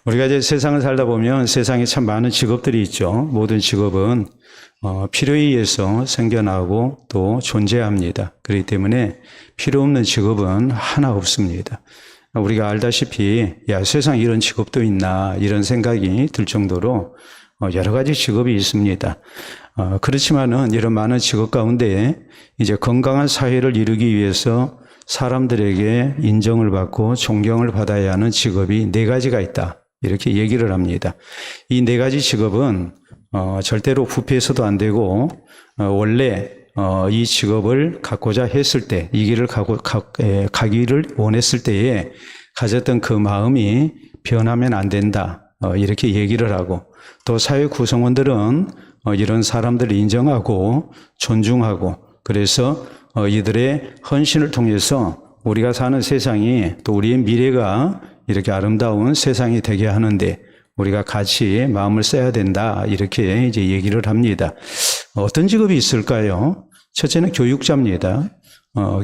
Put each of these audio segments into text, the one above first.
우리가 이제 세상을 살다 보면 세상에 참 많은 직업들이 있죠. 모든 직업은 필요에 의해서 생겨나고 또 존재합니다. 그렇기 때문에 필요 없는 직업은 하나 없습니다. 우리가 알다시피 야, 세상에 이런 직업도 있나 이런 생각이 들 정도로 여러 가지 직업이 있습니다. 그렇지만은 이런 많은 직업 가운데 이제 건강한 사회를 이루기 위해서 사람들에게 인정을 받고 존경을 받아야 하는 직업이 4가지가 있다. 이렇게 얘기를 합니다. 이 4가지 직업은 절대로 부패해서도 안 되고 원래 이 직업을 갖고자 했을 때, 이 길을 가기를 원했을 때에 가졌던 그 마음이 변하면 안 된다. 이렇게 얘기를 하고 또 사회 구성원들은 이런 사람들을 인정하고 존중하고 그래서 이들의 헌신을 통해서 우리가 사는 세상이 또 우리의 미래가 이렇게 아름다운 세상이 되게 하는데 우리가 같이 마음을 써야 된다. 이렇게 이제 얘기를 합니다. 어떤 직업이 있을까요? 첫째는 교육자입니다.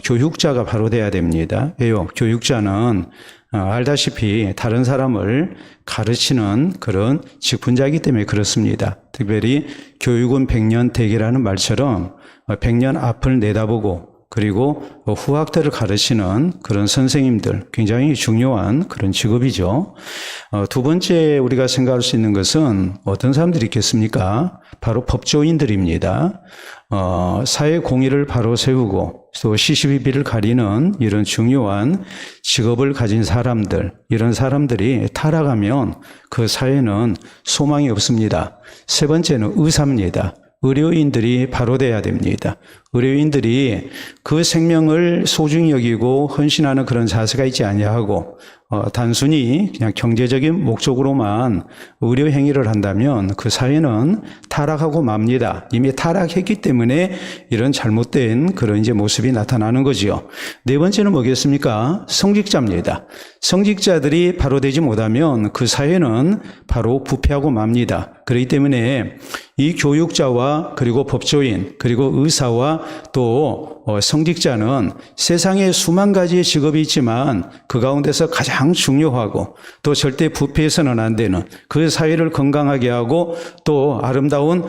교육자가 바로 돼야 됩니다. 왜요? 교육자는 알다시피 다른 사람을 가르치는 그런 직분자이기 때문에 그렇습니다. 특별히 교육은 100년 대계라는 말처럼 100년 앞을 내다보고 그리고 후학들을 가르치는 그런 선생님들 굉장히 중요한 그런 직업이죠. 두 번째 우리가 생각할 수 있는 것은 어떤 사람들이 있겠습니까? 바로 법조인들입니다. 사회 공의를 바로 세우고 또 시시비비를 가리는 이런 중요한 직업을 가진 사람들, 이런 사람들이 타락하면 그 사회는 소망이 없습니다. 세 번째는 의사입니다. 의료인들이 바로 돼야 됩니다. 의료인들이 그 생명을 소중히 여기고 헌신하는 그런 자세가 있지 아니하고 단순히 그냥 경제적인 목적으로만 의료 행위를 한다면 그 사회는 타락하고 맙니다. 이미 타락했기 때문에 이런 잘못된 그런 이제 모습이 나타나는 거지요. 네 번째는 뭐겠습니까? 성직자입니다. 성직자들이 바로 되지 못하면 그 사회는 바로 부패하고 맙니다. 그렇기 때문에 이 교육자와 그리고 법조인 그리고 의사와 또 성직자는 세상에 수만 가지의 직업이 있지만 그 가운데서 가장 중요하고 또 절대 부패해서는 안 되는 그 사회를 건강하게 하고 또 아름다운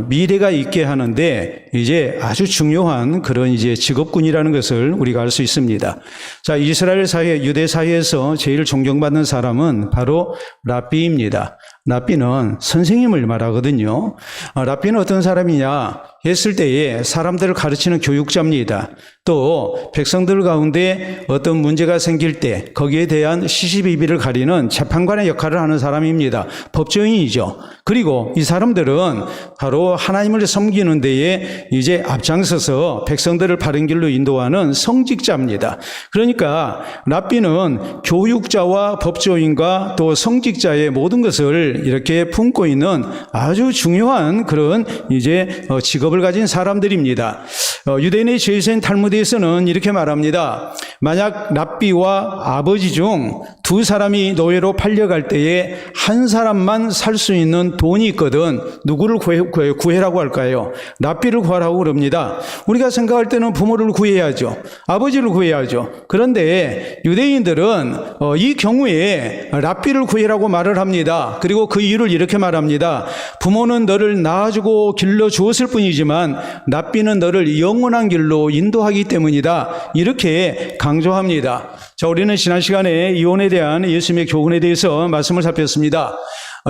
미래가 있게 하는데 이제 아주 중요한 그런 이제 직업군이라는 것을 우리가 알 수 있습니다. 자, 이스라엘 사회, 유대 사회에서 제일 존경받는 사람은 바로 랍비입니다. 랍비는 선생님을 말하거든요. 랍비는 어떤 사람이냐 했을 때에 사람들을 가르치는 교육자입니다. 또 백성들 가운데 어떤 문제가 생길 때 거기에 대한 시시비비를 가리는 재판관의 역할을 하는 사람입니다. 법조인이죠. 그리고 이 사람들은 바로 하나님을 섬기는 데에 이제 앞장서서 백성들을 바른 길로 인도하는 성직자입니다. 그러니까 랍비는 교육자와 법조인과 또 성직자의 모든 것을 이렇게 품고 있는 아주 중요한 그런 이제 직업을 가진 사람들입니다. 유대인의 제사인 탈무드에서는 이렇게 말합니다. 만약 랍비와 아버지 중 두 사람이 노예로 팔려갈 때에 한 사람만 살 수 있는 돈이 있거든 누구를 구해라고 할까요? 랍비를 구하라고 그럽니다. 우리가 생각할 때는 부모를 구해야죠. 아버지를 구해야죠. 그런데 유대인들은 이 경우에 랍비를 구해라고 말을 합니다. 그리고 그 이유를 이렇게 말합니다. 부모는 너를 낳아주고 길러주었을 뿐이지만 랍비는 너를 영원한 길로 인도하기 때문이다. 이렇게 강조합니다. 자, 우리는 지난 시간에 이혼에 대한 예수님의 교훈에 대해서 말씀을 살폈습니다.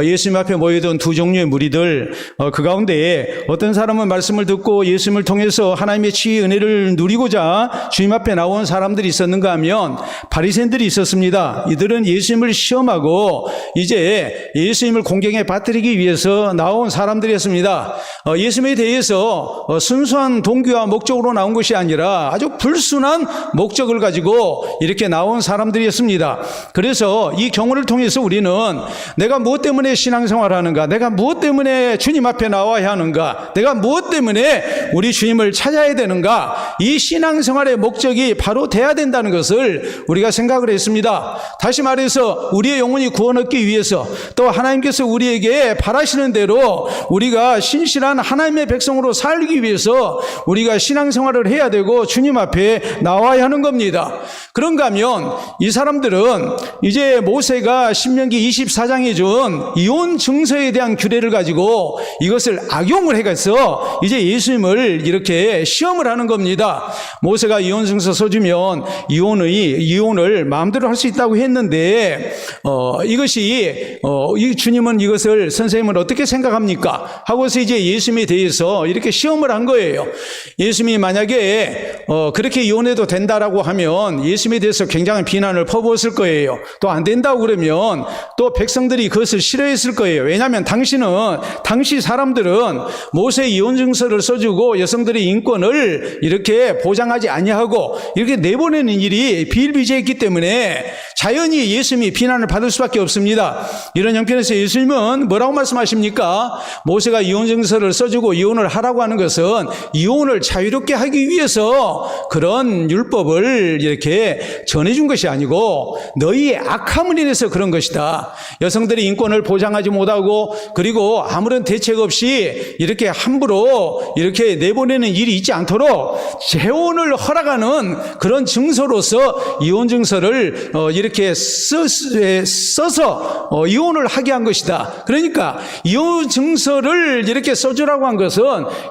예수님 앞에 모여든 두 종류의 무리들, 그 가운데 어떤 사람은 말씀을 듣고 예수님을 통해서 하나님의 치유의 은혜를 누리고자 주님 앞에 나온 사람들이 있었는가 하면 바리새인들이 있었습니다. 이들은 예수님을 시험하고 이제 예수님을 공경에 받들이기 위해서 나온 사람들이었습니다. 예수님에 대해서 순수한 동기와 목적으로 나온 것이 아니라 아주 불순한 목적을 가지고 이렇게 나온 사람들이었습니다. 그래서 이 경우를 통해서 우리는 내가 무엇 때문에 때문에 신앙생활을 하는가? 내가 무엇 때문에 주님 앞에 나와야 하는가? 내가 무엇 때문에 우리 주님을 찾아야 되는가? 이 신앙생활의 목적이 바로 돼야 된다는 것을 우리가 생각을 했습니다. 다시 말해서 우리의 영혼이 구원 얻기 위해서 또 하나님께서 우리에게 바라시는 대로 우리가 신실한 하나님의 백성으로 살기 위해서 우리가 신앙생활을 해야 되고 주님 앞에 나와야 하는 겁니다. 그런가 하면 이 사람들은 이제 모세가 신명기 24장에 준 이혼 증서에 대한 규례를 가지고 이것을 악용을 해서 이제 예수님을 이렇게 시험을 하는 겁니다. 모세가 이혼 증서 써주면 이혼을 마음대로 할 수 있다고 했는데 이 주님은 이것을 선생님은 어떻게 생각합니까? 하고서 이제 예수님에 대해서 이렇게 시험을 한 거예요. 예수님이 만약에 그렇게 이혼해도 된다라고 하면 예수님에 대해서 굉장한 비난을 퍼부었을 거예요. 또 안 된다고 그러면 또 백성들이 그것을 싫어했을 거예요. 왜냐하면 당시 사람들은 모세 이혼 증서를 써주고 여성들의 인권을 이렇게 보장하지 아니하고 이렇게 내보내는 일이 비일비재했기 때문에 자연히 예수님이 비난을 받을 수밖에 없습니다. 이런 형편에서 예수님은 뭐라고 말씀하십니까? 모세가 이혼 증서를 써주고 이혼을 하라고 하는 것은 이혼을 자유롭게 하기 위해서 그런 율법을 이렇게 전해준 것이 아니고 너희의 악함을 인해서 그런 것이다. 여성들의 인권을 보장하지 못하고 그리고 아무런 대책 없이 이렇게 함부로 이렇게 내보내는 일이 있지 않도록 재혼을 허락하는 그런 증서로서 이혼 증서를 이렇게 써서 이혼을 하게 한 것이다. 그러니까 이혼 증서를 이렇게 써주라고 한 것은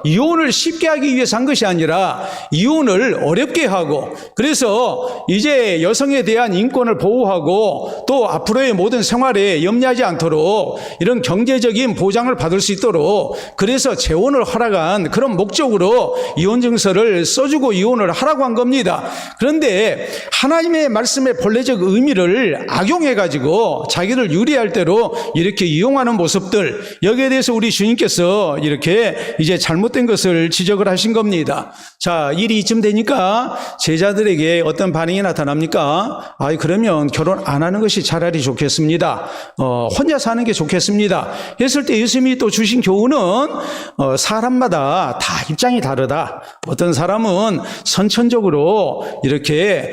이혼을 쉽게 하기 위해서 한 것이 아니라 이혼을 어렵게 하고 그래서 이제 여성에 대한 인권을 보호하고 또 앞으로의 모든 생활에 염려하지 않도록 이런 경제적인 보장을 받을 수 있도록 그래서 재혼을 허락한 그런 목적으로 이혼 증서를 써주고 이혼을 하라고 한 겁니다. 그런데 하나님의 말씀의 본래적 의미를 악용해가지고 자기를 유리할 대로 이렇게 이용하는 모습들 여기에 대해서 우리 주님께서 이렇게 이제 잘못된 것을 지적을 하신 겁니다. 자, 일이 이쯤 되니까 제자들에게 어떤 반응이 나타납니까? 그러면 결혼 안 하는 것이 차라리 좋겠습니다. 혼자 사는 게 좋겠습니다. 했을 때 예수님이 또 주신 교훈은 사람마다 다 입장이 다르다. 어떤 사람은 선천적으로 이렇게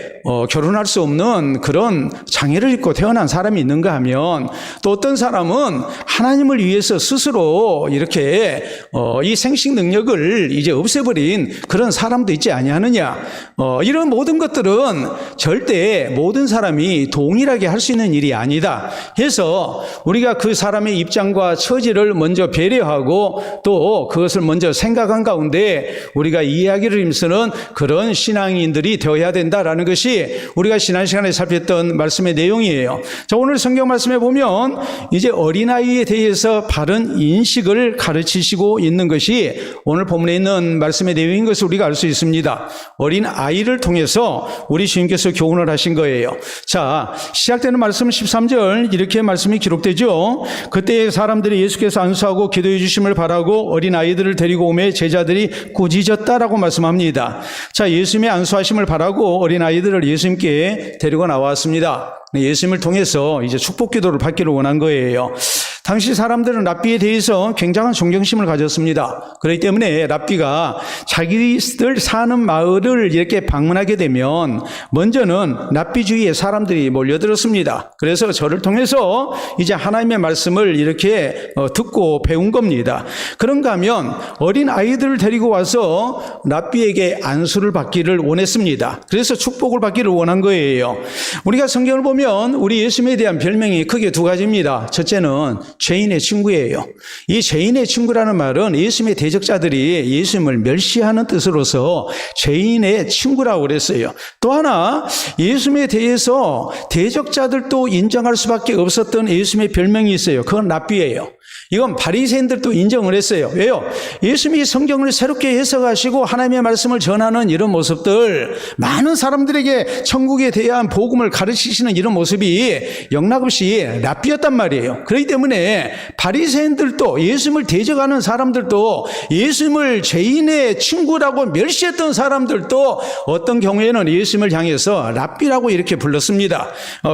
결혼할 수 없는 그런 장애를 입고 태어난 사람이 있는가 하면 또 어떤 사람은 하나님을 위해서 스스로 이렇게 이 생식 능력을 이제 없애버린 그런 사람도 있지 아니하느냐. 이런 모든 것들은 절대 모든 사람이 동일하게 할 수 있는 일이 아니다. 해서 우리가 그 사람의 입장과 처지를 먼저 배려하고 또 그것을 먼저 생각한 가운데 우리가 이해하기를 힘쓰는 그런 신앙인들이 되어야 된다라는 것이 우리가 지난 시간에 살폈던 말씀의 내용이에요. 자, 오늘 성경 말씀에 보면 이제 어린아이에 대해서 바른 인식을 가르치시고 있는 것이 오늘 본문에 있는 말씀의 내용인 것을 우리가 알 수 있습니다. 어린아이를 통해서 우리 주님께서 교훈을 하신 거예요. 자, 시작되는 말씀 13절 이렇게 말씀이 기록되죠. 그때 사람들이 예수께서 안수하고 기도해 주심을 바라고 어린아이들을 데리고 오매 제자들이 꾸짖었다라고 말씀합니다. 자, 예수님의 안수하심을 바라고 어린아이들을 예수님께 데리고 나왔습니다. 예수님을 통해서 이제 축복 기도를 받기를 원한 거예요. 당시 사람들은 랍비에 대해서 굉장한 존경심을 가졌습니다. 그렇기 때문에 랍비가 자기들 사는 마을을 이렇게 방문하게 되면 먼저는 랍비 주위에 사람들이 몰려들었습니다. 그래서 저를 통해서 이제 하나님의 말씀을 이렇게 듣고 배운 겁니다. 그런가 하면 어린 아이들을 데리고 와서 랍비에게 안수를 받기를 원했습니다. 그래서 축복을 받기를 원한 거예요. 우리가 성경을 보면 우리 예수님에 대한 별명이 크게 두 가지입니다. 첫째는 죄인의 친구예요. 이 죄인의 친구라는 말은 예수님의 대적자들이 예수님을 멸시하는 뜻으로서 죄인의 친구라고 그랬어요. 또 하나 예수님에 대해서 대적자들도 인정할 수밖에 없었던 예수님의 별명이 있어요. 그건 랍비예요. 이건 바리새인들도 인정을 했어요. 왜요? 예수님이 성경을 새롭게 해석하시고 하나님의 말씀을 전하는 이런 모습들, 많은 사람들에게 천국에 대한 복음을 가르치시는 이런 모습이 영락없이 랍비였단 말이에요. 그렇기 때문에 바리새인들도, 예수님을 대적하는 사람들도, 예수님을 죄인의 친구라고 멸시했던 사람들도 어떤 경우에는 예수님을 향해서 랍비라고 이렇게 불렀습니다.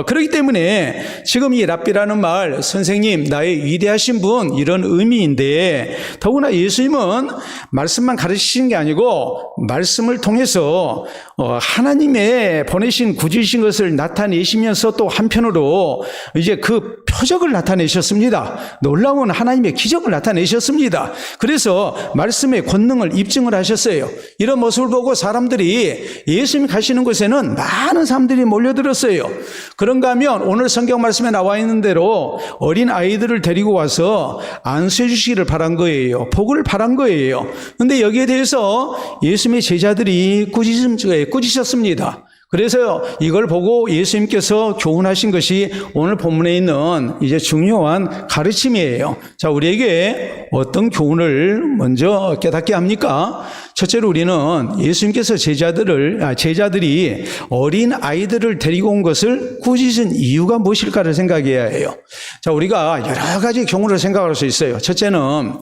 그렇기 때문에 지금 이 랍비라는 말, 선생님, 나의 위대하신 분, 이런 의미인데, 더구나 예수님은 말씀만 가르치시는 게 아니고 말씀을 통해서 하나님의 보내신 구주이신 것을 나타내시면서 또 한편으로 이제 그 표적을 나타내셨습니다. 놀라운 하나님의 기적을 나타내셨습니다. 그래서 말씀의 권능을 입증을 하셨어요. 이런 모습을 보고 사람들이 예수님이 가시는 곳에는 많은 사람들이 몰려들었어요. 그런가 하면 오늘 성경 말씀에 나와 있는 대로 어린 아이들을 데리고 와서 안수해 주시기를 바란 거예요. 복을 바란 거예요. 그런데 여기에 대해서 예수님의 제자들이 꾸짖었습니다. 그래서 이걸 보고 예수님께서 교훈하신 것이 오늘 본문에 있는 이제 중요한 가르침이에요. 자, 우리에게 어떤 교훈을 먼저 깨닫게 합니까? 첫째로 우리는 예수님께서 제자들이 어린 아이들을 데리고 온 것을 꾸짖은 이유가 무엇일까를 생각해야 해요. 자, 우리가 여러 가지 경우를 생각할 수 있어요. 첫째는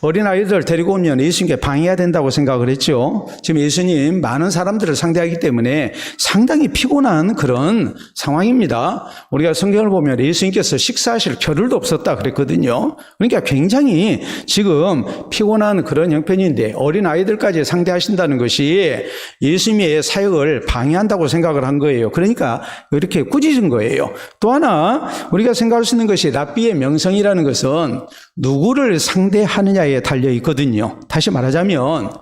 어린 아이들을 데리고 오면 예수님께 방해해야 된다고 생각을 했죠. 지금 예수님 많은 사람들을 상대하기 때문에 상당히 피곤한 그런 상황입니다. 우리가 성경을 보면 예수님께서 식사하실 겨를도 없었다 그랬거든요. 그러니까 굉장히 지금 피곤한 그런 형편인데 어린 아이들까지 상대하신다는 것이 예수님의 사역을 방해한다고 생각을 한 거예요. 그러니까 이렇게 꾸짖은 거예요. 또 하나 우리가 생각할 수 있는 것이 랍비의 명성이라는 것은 누구를 상대하느냐에 달려 있거든요. 다시 말하자면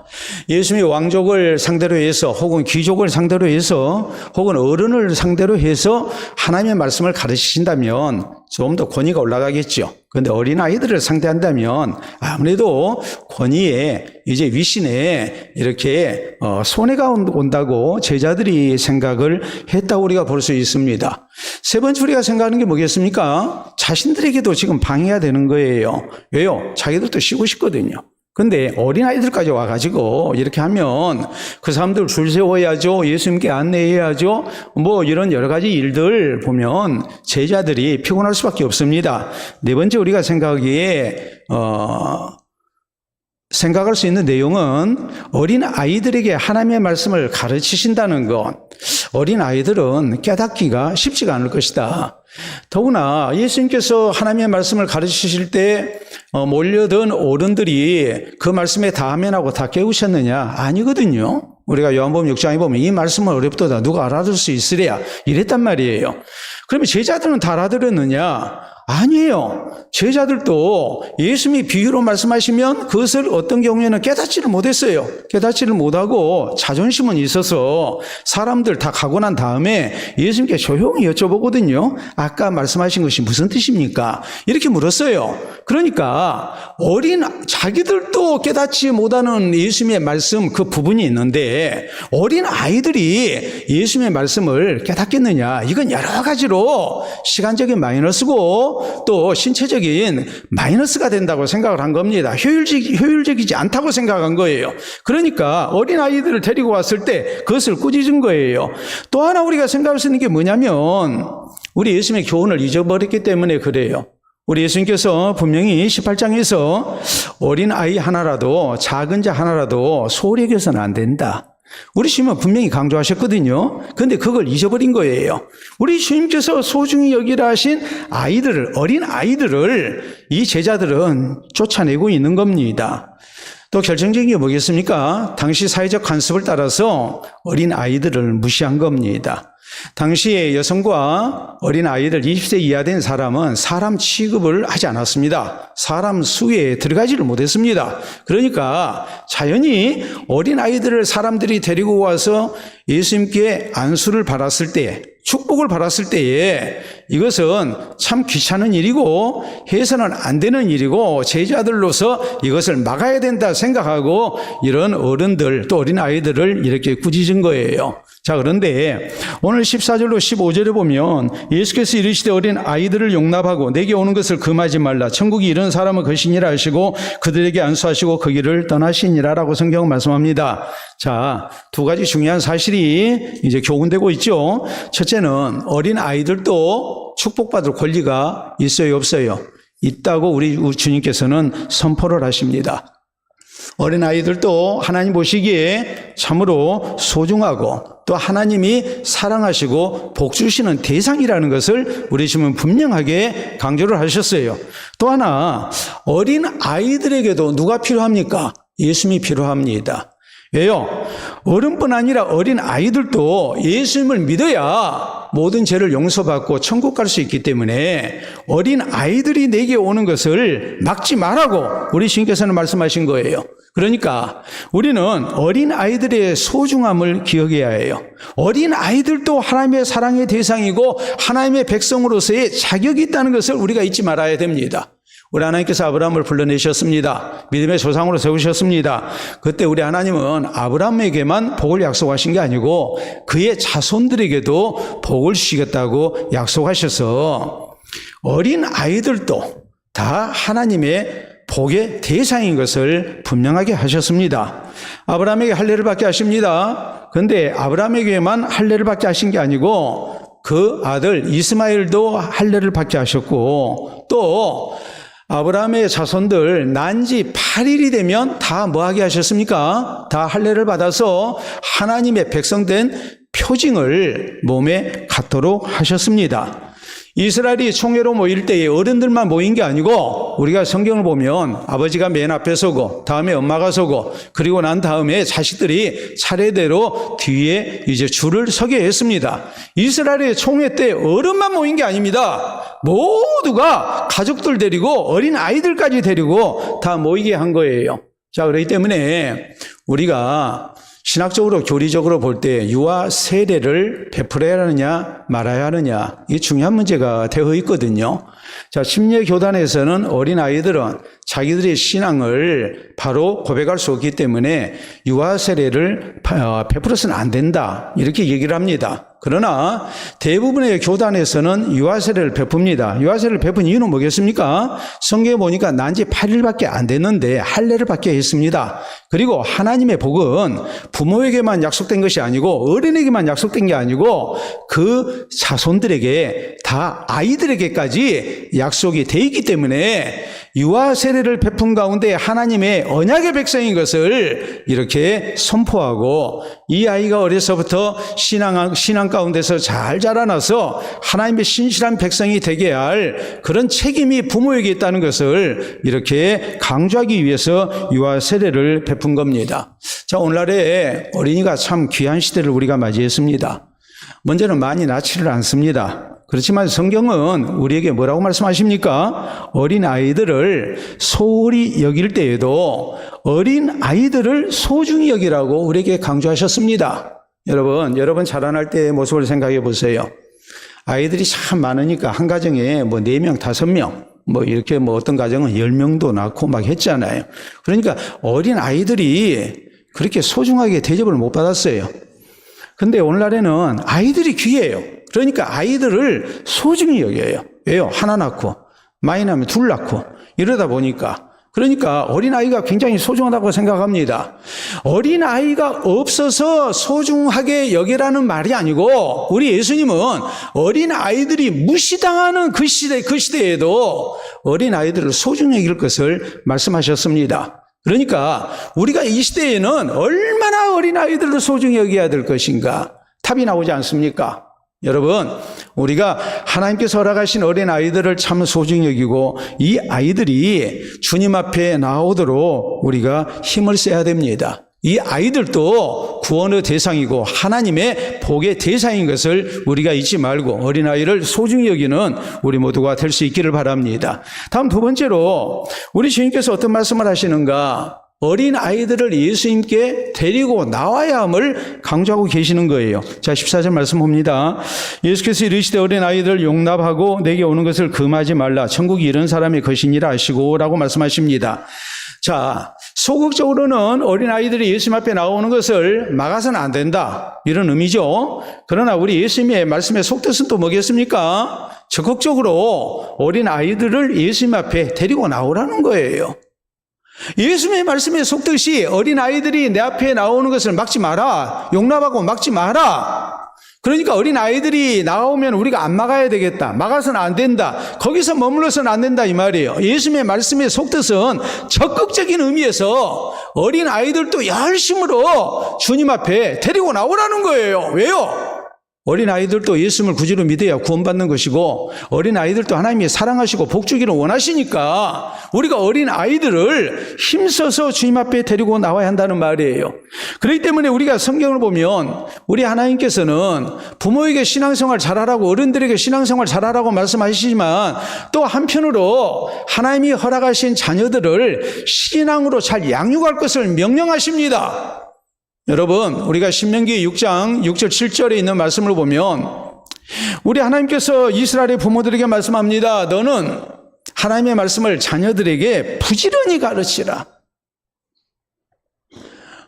예수님의 왕족을 상대로 해서 혹은 귀족을 상대로 해서 혹은 어른을 상대로 해서 하나님의 말씀을 가르치신다면 좀 더 권위가 올라가겠죠. 그런데 어린아이들을 상대한다면 아무래도 권위에 이제 위신에 이렇게 손해가 온다고 제자들이 생각을 했다고 우리가 볼 수 있습니다. 세 번째 우리가 생각하는 게 뭐겠습니까? 자신들에게도 지금 방해가 되는 거예요. 왜요? 자기들도 쉬고 싶거든요. 근데 어린아이들까지 와가지고 이렇게 하면 그 사람들 줄 세워야죠. 예수님께 안내해야죠. 뭐 이런 여러 가지 일들 보면 제자들이 피곤할 수밖에 없습니다. 네 번째 우리가 생각할 수 있는 내용은 어린 아이들에게 하나님의 말씀을 가르치신다는 것. 어린 아이들은 깨닫기가 쉽지가 않을 것이다. 더구나 예수님께서 하나님의 말씀을 가르치실 때 몰려든 어른들이 그 말씀에 다 아멘하고 다 깨우셨느냐? 아니거든요. 우리가 요한복음 6장에 보면 이 말씀을 어렵도다 누가 알아들 수 있으랴 이랬단 말이에요. 그러면 제자들은 다 알아들었느냐? 아니에요. 제자들도 예수님이 비유로 말씀하시면 그것을 어떤 경우에는 깨닫지를 못했어요. 깨닫지를 못하고 자존심은 있어서 사람들 다 가고 난 다음에 예수님께 조용히 여쭤보거든요. 아까 말씀하신 것이 무슨 뜻입니까? 이렇게 물었어요. 그러니까 자기들도 깨닫지 못하는 예수님의 말씀 그 부분이 있는데 어린 아이들이 예수님의 말씀을 깨닫겠느냐? 이건 여러 가지로 시간적인 마이너스고 또 신체적인 마이너스가 된다고 생각을 한 겁니다. 효율적이지 않다고 생각한 거예요. 그러니까 어린아이들을 데리고 왔을 때 그것을 꾸짖은 거예요. 또 하나 우리가 생각할 수 있는 게 뭐냐면 우리 예수님의 교훈을 잊어버렸기 때문에 그래요. 우리 예수님께서 분명히 18장에서 어린아이 하나라도 작은 자 하나라도 소홀히 여겨서는 안 된다. 우리 주님은 분명히 강조하셨거든요. 그런데 그걸 잊어버린 거예요. 우리 주님께서 소중히 여기라 하신 어린 아이들을 이 제자들은 쫓아내고 있는 겁니다. 또 결정적인 게 뭐겠습니까? 당시 사회적 관습을 따라서 어린 아이들을 무시한 겁니다. 당시에 여성과 어린 아이들 20세 이하 된 사람은 사람 취급을 하지 않았습니다. 사람 수에 들어가지를 못했습니다. 그러니까 자연히 어린 아이들을 사람들이 데리고 와서 예수님께 안수를 받았을 때, 축복을 받았을 때에 이것은 참 귀찮은 일이고 해서는 안 되는 일이고 제자들로서 이것을 막아야 된다 생각하고 이런 어른들 또 어린 아이들을 이렇게 꾸짖은 거예요. 자, 그런데 오늘 14절로 15절에 보면 예수께서 이르시되 어린 아이들을 용납하고 내게 오는 것을 금하지 말라. 천국이 이런 사람은 것이니라 하시고 그들에게 안수하시고 그 길을 떠나시니라 라고 성경은 말씀합니다. 자, 두 가지 중요한 사실이 이제 교훈되고 있죠. 첫째는 어린 아이들도 축복받을 권리가 있어요, 없어요? 있다고 우리 주님께서는 선포를 하십니다. 어린 아이들도 하나님 보시기에 참으로 소중하고 또 하나님이 사랑하시고 복 주시는 대상이라는 것을 우리 주님은 분명하게 강조를 하셨어요. 또 하나, 어린 아이들에게도 누가 필요합니까? 예수님이 필요합니다. 왜요? 어른뿐 아니라 어린 아이들도 예수님을 믿어야 모든 죄를 용서받고 천국 갈 수 있기 때문에 어린 아이들이 내게 오는 것을 막지 말라고 우리 주님께서는 말씀하신 거예요. 그러니까 우리는 어린 아이들의 소중함을 기억해야 해요. 어린 아이들도 하나님의 사랑의 대상이고 하나님의 백성으로서의 자격이 있다는 것을 우리가 잊지 말아야 됩니다. 우리 하나님께서 아브라함을 불러내셨습니다. 믿음의 조상으로 세우셨습니다. 그때 우리 하나님은 아브라함에게만 복을 약속하신 게 아니고 그의 자손들에게도 복을 주시겠다고 약속하셔서 어린 아이들도 다 하나님의 복의 대상인 것을 분명하게 하셨습니다. 아브라함에게 할례를 받게 하십니다. 그런데 아브라함에게만 할례를 받게 하신 게 아니고 그 아들 이스마엘도 할례를 받게 하셨고 또 아브라함의 자손들 난지 8일이 되면 다 뭐하게 하셨습니까? 다 할례를 받아서 하나님의 백성된 표징을 몸에 갖도록 하셨습니다. 이스라엘이 총회로 모일 때에 어른들만 모인 게 아니고 우리가 성경을 보면 아버지가 맨 앞에 서고 다음에 엄마가 서고 그리고 난 다음에 자식들이 차례대로 뒤에 이제 줄을 서게 했습니다. 이스라엘의 총회 때 어른만 모인 게 아닙니다. 모두가 가족들 데리고 어린 아이들까지 데리고 다 모이게 한 거예요. 자, 그렇기 때문에 우리가 신학적으로 교리적으로 볼 때 유아 세례를 베풀어야 하느냐 말아야 하느냐 이 중요한 문제가 되어 있거든요. 자, 침례 교단에서는 어린 아이들은 자기들의 신앙을 바로 고백할 수 없기 때문에 유아 세례를 베풀어서는 안 된다 이렇게 얘기를 합니다. 그러나 대부분의 교단에서는 유아세례를 베풉니다. 유아세례를 베푼 이유는 뭐겠습니까? 성경에 보니까 난지 8일밖에 안 됐는데 할례를 받게 했습니다. 그리고 하나님의 복은 부모에게만 약속된 것이 아니고 어린에게만 약속된 게 아니고 그 자손들에게 다 아이들에게까지 약속이 돼 있기 때문에 유아세례를 베푼 가운데 하나님의 언약의 백성인 것을 이렇게 선포하고 이 아이가 어려서부터 신앙 가운데서 잘 자라나서 하나님의 신실한 백성이 되게 할 그런 책임이 부모에게 있다는 것을 이렇게 강조하기 위해서 유아세례를 베푼 겁니다. 자, 오늘날에 어린이가 참 귀한 시대를 우리가 맞이했습니다. 먼저는 많이 낳지를 않습니다. 그렇지만 성경은 우리에게 뭐라고 말씀하십니까? 어린 아이들을 소홀히 여길 때에도 어린 아이들을 소중히 여기라고 우리에게 강조하셨습니다. 여러분 자라날 때의 모습을 생각해 보세요. 아이들이 참 많으니까 한 가정에 4명, 5명, 이렇게 어떤 가정은 10명도 낳고 막 했잖아요. 그러니까 어린 아이들이 그렇게 소중하게 대접을 못 받았어요. 근데 오늘날에는 아이들이 귀해요. 그러니까 아이들을 소중히 여겨요. 왜요? 하나 낳고, 많이 낳으면 둘 낳고, 이러다 보니까. 그러니까 어린아이가 굉장히 소중하다고 생각합니다. 어린아이가 없어서 소중하게 여기라는 말이 아니고, 우리 예수님은 어린아이들이 무시당하는 그 시대에도 어린아이들을 소중히 여길 것을 말씀하셨습니다. 그러니까 우리가 이 시대에는 얼마나 어린아이들을 소중히 여겨야 될 것인가 답이 나오지 않습니까? 여러분, 우리가 하나님께서 허락하신 어린아이들을 참 소중히 여기고 이 아이들이 주님 앞에 나오도록 우리가 힘을 써야 됩니다. 이 아이들도 구원의 대상이고 하나님의 복의 대상인 것을 우리가 잊지 말고 어린아이를 소중히 여기는 우리 모두가 될 수 있기를 바랍니다. 다음 두 번째로 우리 주님께서 어떤 말씀을 하시는가? 어린 아이들을 예수님께 데리고 나와야 함을 강조하고 계시는 거예요. 자, 14절 말씀 봅니다. 예수께서 이르시되 어린 아이들을 용납하고 내게 오는 것을 금하지 말라. 천국이 이런 사람의 것이니라 하시고 라고 말씀하십니다. 자, 소극적으로는 어린 아이들이 예수님 앞에 나오는 것을 막아서는 안 된다, 이런 의미죠. 그러나 우리 예수님의 말씀의 속뜻은 또 뭐겠습니까? 적극적으로 어린 아이들을 예수님 앞에 데리고 나오라는 거예요. 예수님의 말씀의 속뜻이 어린 아이들이 내 앞에 나오는 것을 막지 마라, 용납하고 막지 마라. 그러니까 어린 아이들이 나오면 우리가 안 막아야 되겠다, 막아서는 안 된다, 거기서 머물러서는 안 된다, 이 말이에요. 예수님의 말씀의 속뜻은 적극적인 의미에서 어린 아이들도 열심으로 주님 앞에 데리고 나오라는 거예요. 왜요? 어린 아이들도 예수님을 구주로 믿어야 구원받는 것이고, 어린 아이들도 하나님이 사랑하시고 복주기를 원하시니까 우리가 어린 아이들을 힘써서 주님 앞에 데리고 나와야 한다는 말이에요. 그렇기 때문에 우리가 성경을 보면 우리 하나님께서는 부모에게 신앙생활 잘하라고, 어른들에게 신앙생활 잘하라고 말씀하시지만, 또 한편으로 하나님이 허락하신 자녀들을 신앙으로 잘 양육할 것을 명령하십니다. 여러분, 우리가 신명기 6장 6절 7절에 있는 말씀을 보면 우리 하나님께서 이스라엘의 부모들에게 말씀합니다. 너는 하나님의 말씀을 자녀들에게 부지런히 가르치라.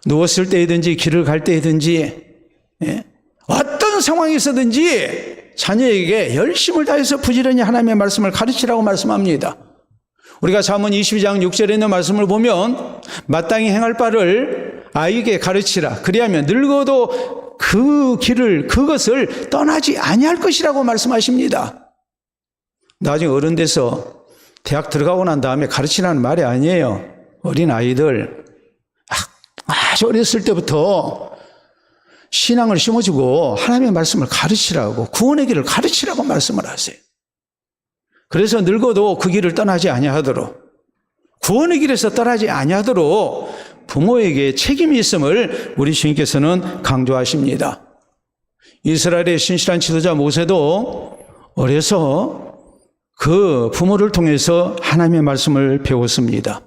누웠을 때이든지 길을 갈 때이든지 어떤 상황에서든지 자녀에게 열심을 다해서 부지런히 하나님의 말씀을 가르치라고 말씀합니다. 우리가 잠언 22장 6절에 있는 말씀을 보면 마땅히 행할 바를 아이에게 가르치라. 그리하면 늙어도 그것을 떠나지 아니할 것이라고 말씀하십니다. 나중에 어른 돼서 대학 들어가고 난 다음에 가르치라는 말이 아니에요. 어린 아이들 아주 어렸을 때부터 신앙을 심어주고 하나님의 말씀을 가르치라고, 구원의 길을 가르치라고 말씀을 하세요. 그래서 늙어도 그 길을 떠나지 아니하도록, 구원의 길에서 떠나지 아니하도록 부모에게 책임이 있음을 우리 주님께서는 강조하십니다. 이스라엘의 신실한 지도자 모세도 어려서 그 부모를 통해서 하나님의 말씀을 배웠습니다.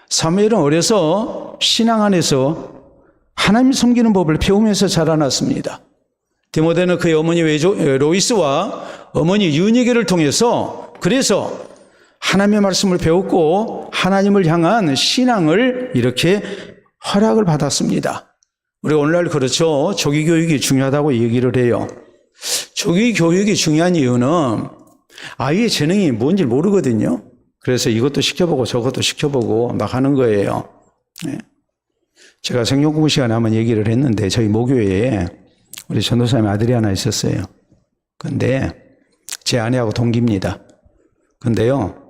사무엘은 어려서 신앙 안에서 하나님 섬기는 법을 배우면서 자라났습니다. 디모데는 그의 어머니 로이스와 어머니 유니게를 통해서 그래서 하나님의 말씀을 배웠고 하나님을 향한 신앙을 이렇게 허락을 받았습니다. 우리가 오늘날 그렇죠. 조기 교육이 중요하다고 얘기를 해요. 조기 교육이 중요한 이유는 아이의 재능이 뭔지 모르거든요. 그래서 이것도 시켜보고 저것도 시켜보고 막 하는 거예요. 제가 생명공부 시간에 한번 얘기를 했는데 저희 모교회에 우리 전도사님 아들이 하나 있었어요. 근데 제 아내하고 동기입니다. 근데요,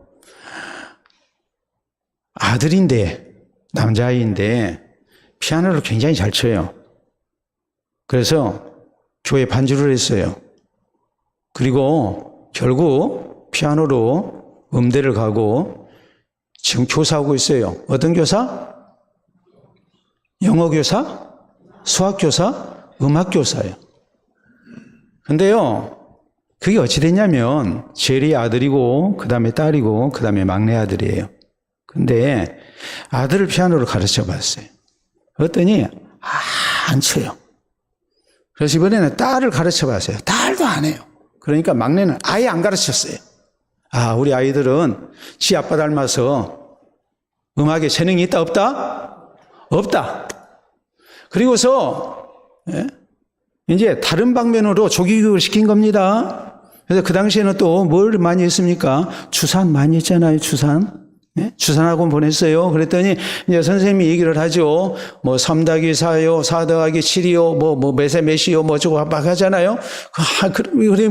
아들인데, 남자아이인데 피아노를 굉장히 잘 쳐요. 그래서 교회 반주를 했어요. 그리고 결국 피아노로 음대를 가고 지금 교사하고 있어요. 어떤 교사? 영어 교사? 수학 교사? 음악 교사예요. 근데요, 그게 어찌 됐냐면 제리 아들이고 그 다음에 딸이고 그 다음에 막내 아들이에요. 근데 아들을 피아노를 가르쳐 봤어요. 그랬더니 안 쳐요. 그래서 이번에는 딸을 가르쳐 봤어요. 딸도 안 해요. 그러니까 막내는 아예 안 가르쳤어요. 우리 아이들은 지 아빠 닮아서 음악에 재능이 있다 없다? 없다. 그리고서 이제 다른 방면으로 조기교육을 시킨 겁니다. 그래서 그 당시에는 또 뭘 많이 했습니까? 주산 많이 했잖아요. 주산. 주산학원 보냈어요. 그랬더니 이제 선생님이 얘기를 하죠. 3 더하기 4요, 4 더하기 7이요, 몇에 몇이요, 저거 막 하잖아요.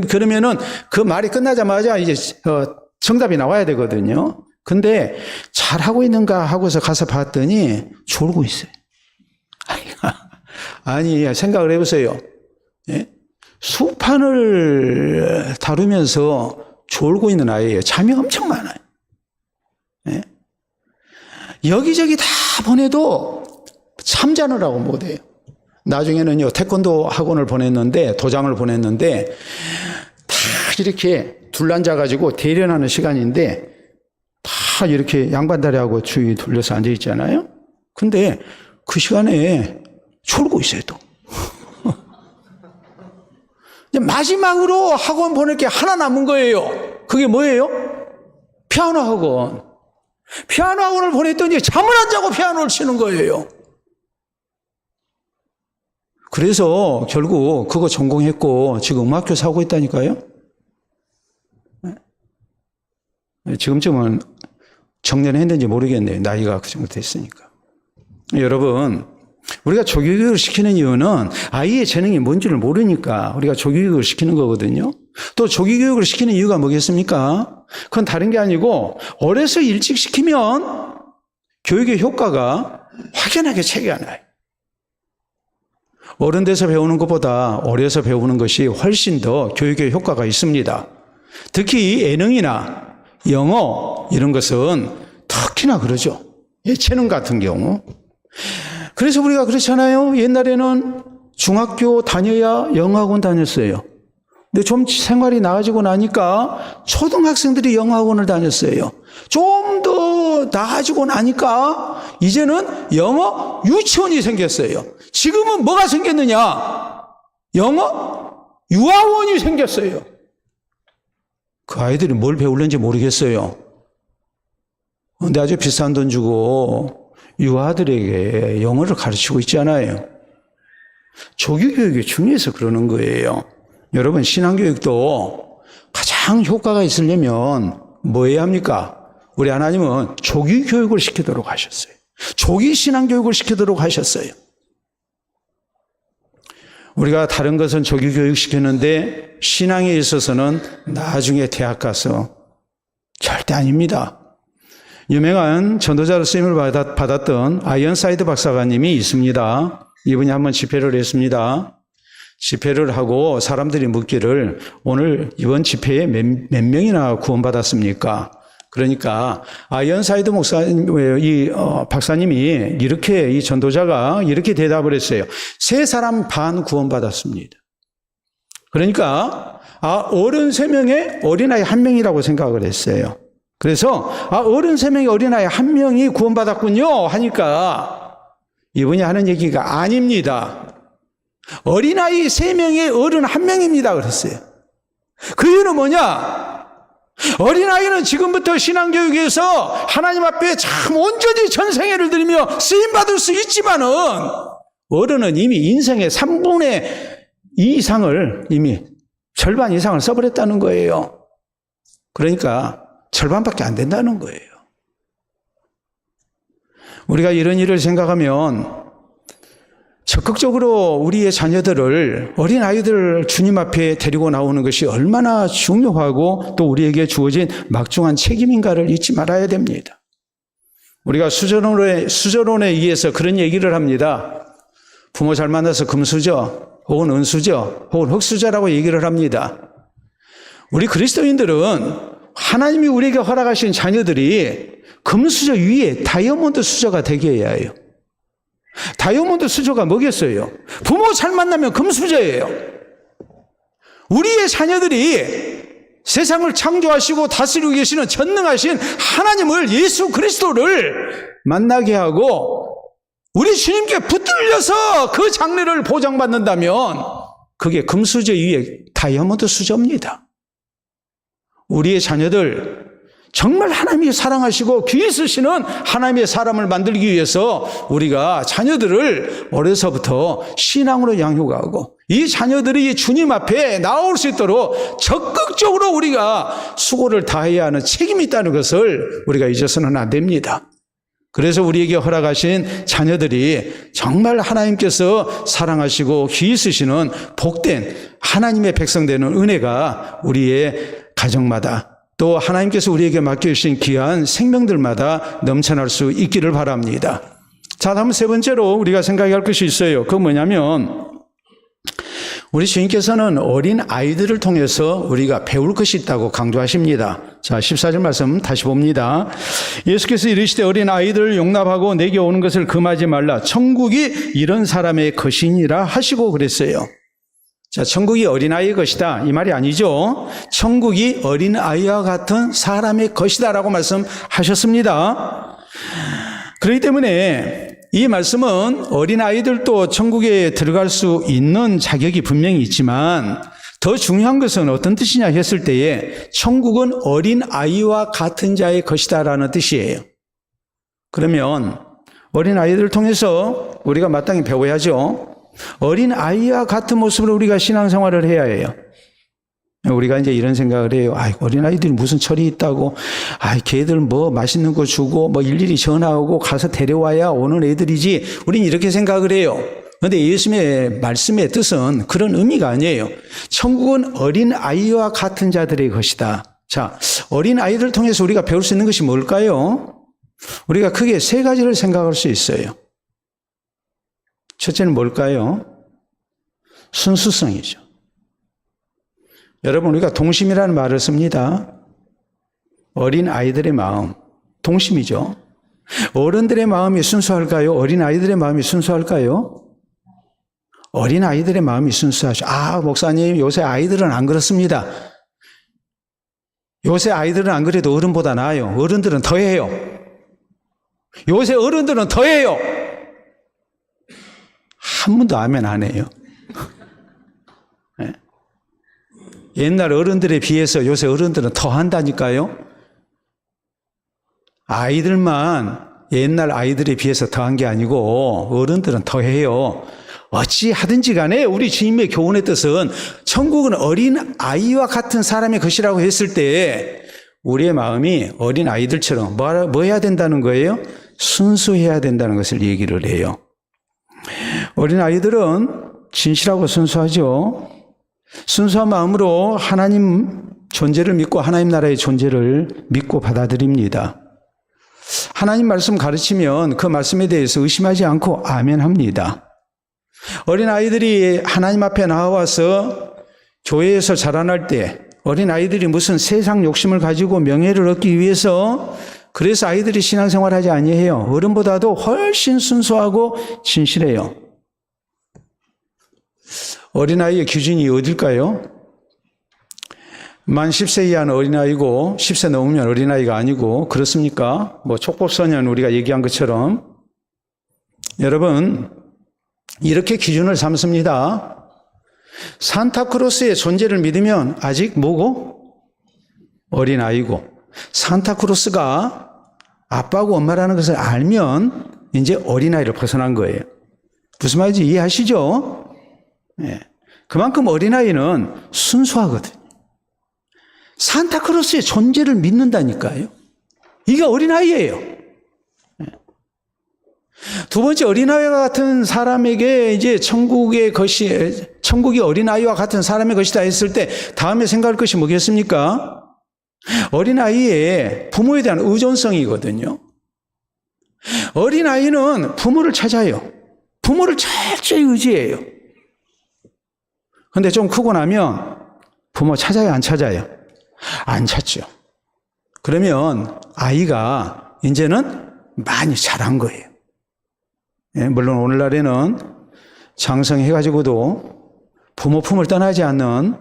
그러면은 그 말이 끝나자마자 이제 정답이 나와야 되거든요. 근데 잘하고 있는가 하고서 가서 봤더니 졸고 있어요. 아니, 생각을 해보세요. 수판을 다루면서 졸고 있는 아이예요. 잠이 엄청 많아요. 여기저기 다 보내도 잠자느라고 못해요. 나중에는요, 태권도 학원을 보냈는데, 도장을 보냈는데, 다 이렇게 둘러앉아가지고 대련하는 시간인데, 다 이렇게 양반다리하고 주위 둘러서 앉아있잖아요. 근데 그 시간에 졸고 있어요, 또. 이제 마지막으로 학원 보낼 게 하나 남은 거예요. 그게 뭐예요? 피아노 학원. 피아노 학원을 보냈더니 잠을 안 자고 피아노를 치는 거예요. 그래서 결국 그거 전공했고 지금 음악교사 하고 있다니까요. 지금쯤은 정년했는지 모르겠네요. 나이가 그 정도 됐으니까. 여러분, 우리가 조기교육을 시키는 이유는 아이의 재능이 뭔지를 모르니까 우리가 조기교육을 시키는 거거든요. 또 조기교육을 시키는 이유가 뭐겠습니까? 그건 다른 게 아니고 어려서 일찍 시키면 교육의 효과가 확연하게 차이가 나요. 어른 돼서 배우는 것보다 어려서 배우는 것이 훨씬 더 교육의 효과가 있습니다. 특히 예능이나 영어 이런 것은 특히나 그러죠. 예체능 같은 경우. 그래서 우리가 그렇잖아요. 옛날에는 중학교 다녀야 영어학원 다녔어요. 근데 좀 생활이 나아지고 나니까 초등학생들이 영어학원을 다녔어요. 좀 더 나아지고 나니까 이제는 영어 유치원이 생겼어요. 지금은 뭐가 생겼느냐? 영어 유아원이 생겼어요. 그 아이들이 뭘 배우는지 모르겠어요. 근데 아주 비싼 돈 주고 유아들에게 영어를 가르치고 있잖아요. 조기교육이 중요해서 그러는 거예요. 여러분, 신앙교육도 가장 효과가 있으려면 뭐 해야 합니까? 우리 하나님은 조기교육을 시키도록 하셨어요. 조기 신앙교육을 시키도록 하셨어요. 우리가 다른 것은 조기교육 시켰는데 신앙에 있어서는 나중에 대학 가서 절대 아닙니다. 유명한 전도자로 쓰임을 받았던 아이언사이드 박사님이 있습니다. 이분이 한번 집회를 했습니다. 집회를 하고 사람들이 묻기를 오늘 이번 집회에 몇 명이나 구원받았습니까? 그러니까 아이언사이드 박사님이 이렇게 이 전도자가 이렇게 대답을 했어요. 3사람 반 구원받았습니다. 그러니까 어른 3명에 어린아이 1명이라고 생각을 했어요. 그래서 어른 3명에 어린아이 1명이 구원받았군요 하니까 이분이 하는 얘기가 아닙니다. 어린아이 3명에 어른 1명입니다 그랬어요. 그 이유는 뭐냐? 어린아이는 지금부터 신앙교육에서 하나님 앞에 참 온전히 전생애를 드리며 쓰임받을 수 있지만은 어른은 이미 인생의 3분의 2 이상을 이미 절반 이상을 써버렸다는 거예요. 그러니까 절반밖에 안 된다는 거예요. 우리가 이런 일을 생각하면 적극적으로 우리의 자녀들을 어린아이들 주님 앞에 데리고 나오는 것이 얼마나 중요하고 또 우리에게 주어진 막중한 책임인가를 잊지 말아야 됩니다. 우리가 수저론에 의해서 그런 얘기를 합니다. 부모 잘 만나서 금수저 혹은 은수저 혹은 흙수저라고 얘기를 합니다. 우리 그리스도인들은 하나님이 우리에게 허락하신 자녀들이 금수저 위에 다이아몬드 수저가 되게 해야 해요. 다이아몬드 수저가 뭐겠어요? 부모 잘 만나면 금수저예요. 우리의 자녀들이 세상을 창조하시고 다스리고 계시는 전능하신 하나님을 예수 그리스도를 만나게 하고 우리 주님께 붙들려서 그 장래를 보장받는다면 그게 금수저 위에 다이아몬드 수저입니다. 우리의 자녀들 정말 하나님이 사랑하시고 귀히 쓰시는 하나님의 사람을 만들기 위해서 우리가 자녀들을 어려서부터 신앙으로 양육하고 이 자녀들이 주님 앞에 나올 수 있도록 적극적으로 우리가 수고를 다해야 하는 책임이 있다는 것을 우리가 잊어서는 안 됩니다. 그래서 우리에게 허락하신 자녀들이 정말 하나님께서 사랑하시고 귀히 쓰시는 복된 하나님의 백성 되는 은혜가 우리의 가정마다 또 하나님께서 우리에게 맡겨주신 귀한 생명들마다 넘쳐날 수 있기를 바랍니다. 자, 다음 3번째로 우리가 생각해야 할 것이 있어요. 그건 뭐냐면 우리 주님께서는 어린 아이들을 통해서 우리가 배울 것이 있다고 강조하십니다. 자, 14절 말씀 다시 봅니다. 예수께서 이르시되 어린 아이들을 용납하고 내게 오는 것을 금하지 말라. 천국이 이런 사람의 것이니라 하시고 그랬어요. 자, 천국이 어린아이의 것이다. 이 말이 아니죠. 천국이 어린아이와 같은 사람의 것이다 라고 말씀하셨습니다. 그렇기 때문에 이 말씀은 어린아이들도 천국에 들어갈 수 있는 자격이 분명히 있지만 더 중요한 것은 어떤 뜻이냐 했을 때에 천국은 어린아이와 같은 자의 것이다라는 뜻이에요. 그러면 어린아이들을 통해서 우리가 마땅히 배워야죠. 어린아이와 같은 모습으로 우리가 신앙생활을 해야 해요. 우리가 이제 이런 생각을 해요. 어린아이들이 무슨 철이 있다고. 걔들 뭐 맛있는 거 주고 뭐 일일이 전화하고 가서 데려와야 오는 애들이지. 우린 이렇게 생각을 해요. 그런데 예수님의 말씀의 뜻은 그런 의미가 아니에요. 천국은 어린아이와 같은 자들의 것이다. 자, 어린아이들을 통해서 우리가 배울 수 있는 것이 뭘까요? 우리가 크게 세 가지를 생각할 수 있어요. 첫째는 뭘까요? 순수성이죠. 여러분, 우리가 동심이라는 말을 씁니다. 어린 아이들의 마음, 동심이죠. 어른들의 마음이 순수할까요? 어린 아이들의 마음이 순수할까요? 어린 아이들의 마음이 순수하죠. 목사님, 요새 아이들은 안 그렇습니다. 요새 아이들은 안 그래도 어른보다 나아요. 어른들은 더해요. 요새 어른들은 더해요. 한 번도 아멘 안 해요. 네. 옛날 어른들에 비해서 요새 어른들은 더 한다니까요. 아이들만 옛날 아이들에 비해서 더한 게 아니고 어른들은 더 해요. 어찌 하든지 간에 우리 주님의 교훈의 뜻은 천국은 어린 아이와 같은 사람의 것이라고 했을 때 우리의 마음이 어린 아이들처럼 뭐 해야 된다는 거예요? 순수해야 된다는 것을 얘기를 해요. 어린 아이들은 진실하고 순수하죠. 순수한 마음으로 하나님 존재를 믿고 하나님 나라의 존재를 믿고 받아들입니다. 하나님 말씀 가르치면 그 말씀에 대해서 의심하지 않고 아멘합니다. 어린 아이들이 하나님 앞에 나와서 교회에서 자라날 때 어린 아이들이 무슨 세상 욕심을 가지고 명예를 얻기 위해서 그래서 아이들이 신앙생활하지 아니해요. 어른보다도 훨씬 순수하고 진실해요. 어린아이의 기준이 어딜까요? 만 10세 이하는 어린아이고 10세 넘으면 어린아이가 아니고 그렇습니까? 촉법소년 우리가 얘기한 것처럼 여러분 이렇게 기준을 삼습니다. 산타크로스의 존재를 믿으면 아직 뭐고? 어린아이고 산타크로스가 아빠고 엄마라는 것을 알면 이제 어린아이를 벗어난 거예요. 무슨 말인지 이해하시죠? 네. 그만큼 어린아이는 순수하거든요. 산타크로스의 존재를 믿는다니까요. 이게 어린아이예요. 네. 두 번째, 어린아이와 같은 사람에게 이제 천국이 어린아이와 같은 사람의 것이다 했을 때 다음에 생각할 것이 뭐겠습니까? 어린아이의 부모에 대한 의존성이거든요. 어린아이는 부모를 찾아요. 부모를 철저히 의지해요. 근데 좀 크고 나면 부모 찾아요, 안 찾아요? 안 찾죠. 그러면 아이가 이제는 많이 자란 거예요. 물론 오늘날에는 장성해가지고도 부모 품을 떠나지 않는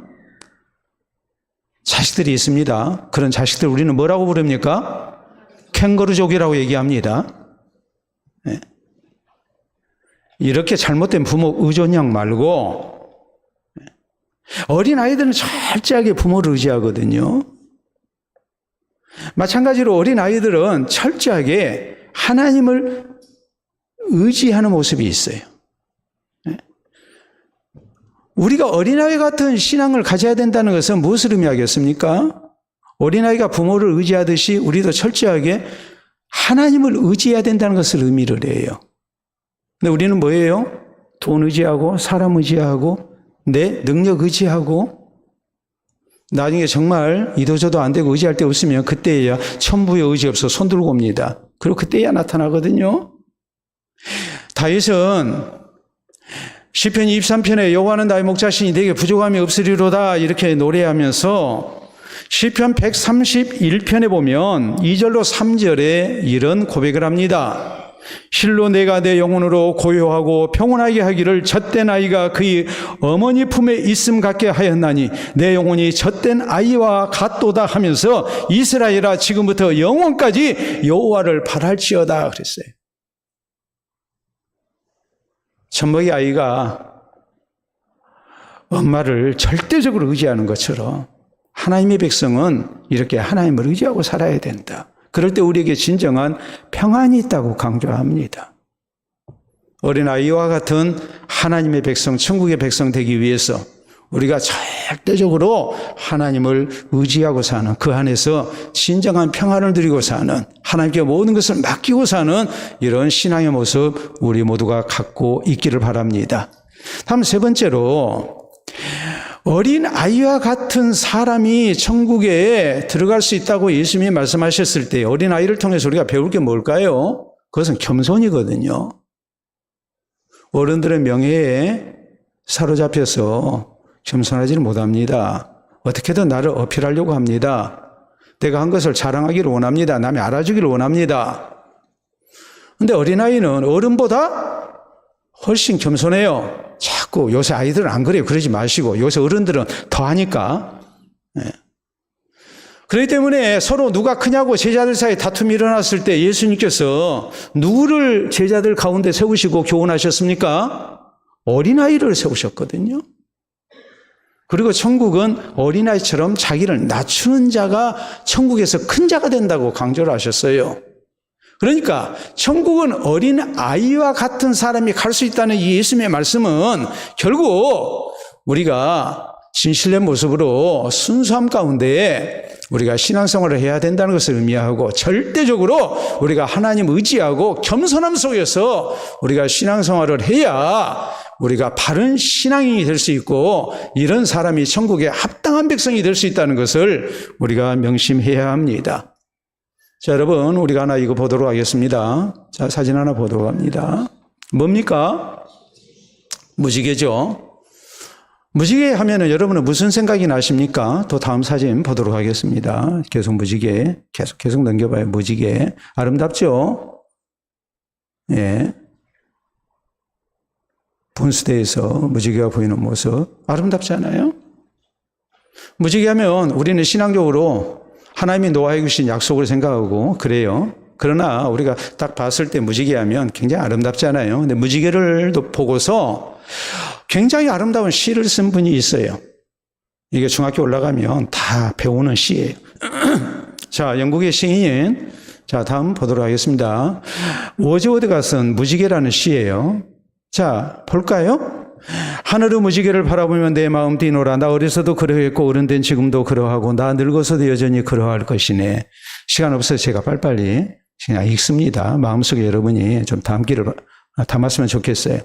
자식들이 있습니다. 그런 자식들 우리는 뭐라고 부릅니까? 캥거루족이라고 얘기합니다. 이렇게 잘못된 부모 의존형 말고 어린아이들은 철저하게 부모를 의지하거든요. 마찬가지로 어린아이들은 철저하게 하나님을 의지하는 모습이 있어요. 우리가 어린아이 같은 신앙을 가져야 된다는 것은 무엇을 의미하겠습니까? 어린아이가 부모를 의지하듯이 우리도 철저하게 하나님을 의지해야 된다는 것을 의미를 해요. 근데 우리는 뭐예요? 돈 의지하고 사람 의지하고 내 능력 의지하고 나중에 정말 이도저도 안 되고 의지할 데 없으면 그때야 천부의 의지 없어 손 들고 옵니다. 그리고 그때야 나타나거든요. 다윗은 시편 23편에 여호와는 나의 목자시니 내게 부족함이 없으리로다 이렇게 노래하면서 시편 131편에 보면 2절로 3절에 이런 고백을 합니다. 실로 내가 내 영혼으로 고요하고 평온하게 하기를 젖된 아이가 그의 어머니 품에 있음 같게 하였나니 내 영혼이 젖된 아이와 같도다 하면서 이스라엘아 지금부터 영원까지 여호와를 바랄지어다 그랬어요. 젖먹이 아이가 엄마를 절대적으로 의지하는 것처럼 하나님의 백성은 이렇게 하나님을 의지하고 살아야 된다. 그럴 때 우리에게 진정한 평안이 있다고 강조합니다. 어린아이와 같은 하나님의 백성, 천국의 백성 되기 위해서 우리가 절대적으로 하나님을 의지하고 사는, 그 안에서 진정한 평안을 누리고 사는, 하나님께 모든 것을 맡기고 사는 이런 신앙의 모습 우리 모두가 갖고 있기를 바랍니다. 다음 세 번째로, 어린 아이와 같은 사람이 천국에 들어갈 수 있다고 예수님이 말씀하셨을 때 어린 아이를 통해서 우리가 배울 게 뭘까요? 그것은 겸손이거든요. 어른들의 명예에 사로잡혀서 겸손하지는 못합니다. 어떻게든 나를 어필하려고 합니다. 내가 한 것을 자랑하기를 원합니다. 남이 알아주기를 원합니다. 그런데 어린아이는 어른보다 훨씬 겸손해요. 자꾸 요새 아이들은 안 그래요. 그러지 마시고 요새 어른들은 더 하니까. 그렇기 때문에 서로 누가 크냐고 제자들 사이에 다툼이 일어났을 때 예수님께서 누구를 제자들 가운데 세우시고 교훈하셨습니까? 어린아이를 세우셨거든요. 그리고 천국은 어린아이처럼 자기를 낮추는 자가 천국에서 큰 자가 된다고 강조를 하셨어요. 그러니까 천국은 어린아이와 같은 사람이 갈 수 있다는 이 예수님의 말씀은 결국 우리가 진실된 모습으로 순수함 가운데 우리가 신앙생활을 해야 된다는 것을 의미하고, 절대적으로 우리가 하나님 의지하고 겸손함 속에서 우리가 신앙생활을 해야 우리가 바른 신앙인이 될 수 있고, 이런 사람이 천국에 합당한 백성이 될 수 있다는 것을 우리가 명심해야 합니다. 자, 여러분, 우리가 하나 이거 보도록 하겠습니다. 자, 사진 하나 보도록 합니다. 뭡니까? 무지개죠. 무지개 하면은 여러분은 무슨 생각이 나십니까? 또 다음 사진 보도록 하겠습니다. 계속 무지개, 계속 넘겨봐요. 무지개. 아름답죠? 예. 분수대에서 무지개가 보이는 모습. 아름답지 않아요? 무지개 하면 우리는 신앙적으로 하나님이 노아에게 주신 약속을 생각하고 그래요. 그러나 우리가 딱 봤을 때 무지개 하면 굉장히 아름답잖아요. 근데 무지개를 보고서 굉장히 아름다운 시를 쓴 분이 있어요. 이게 중학교 올라가면 다 배우는 시예요. 자, 영국의 시인. 자, 다음 보도록 하겠습니다. 워즈워드가 쓴 무지개라는 시예요. 자, 볼까요? 하늘의 무지개를 바라보며 내 마음 뛰노라. 나 어려서도 그러했고 어른된 지금도 그러하고 나 늙어서도 여전히 그러할 것이네. 시간 없어서 제가 빨리빨리 그냥 읽습니다. 마음속에 여러분이 좀 담았으면 좋겠어요.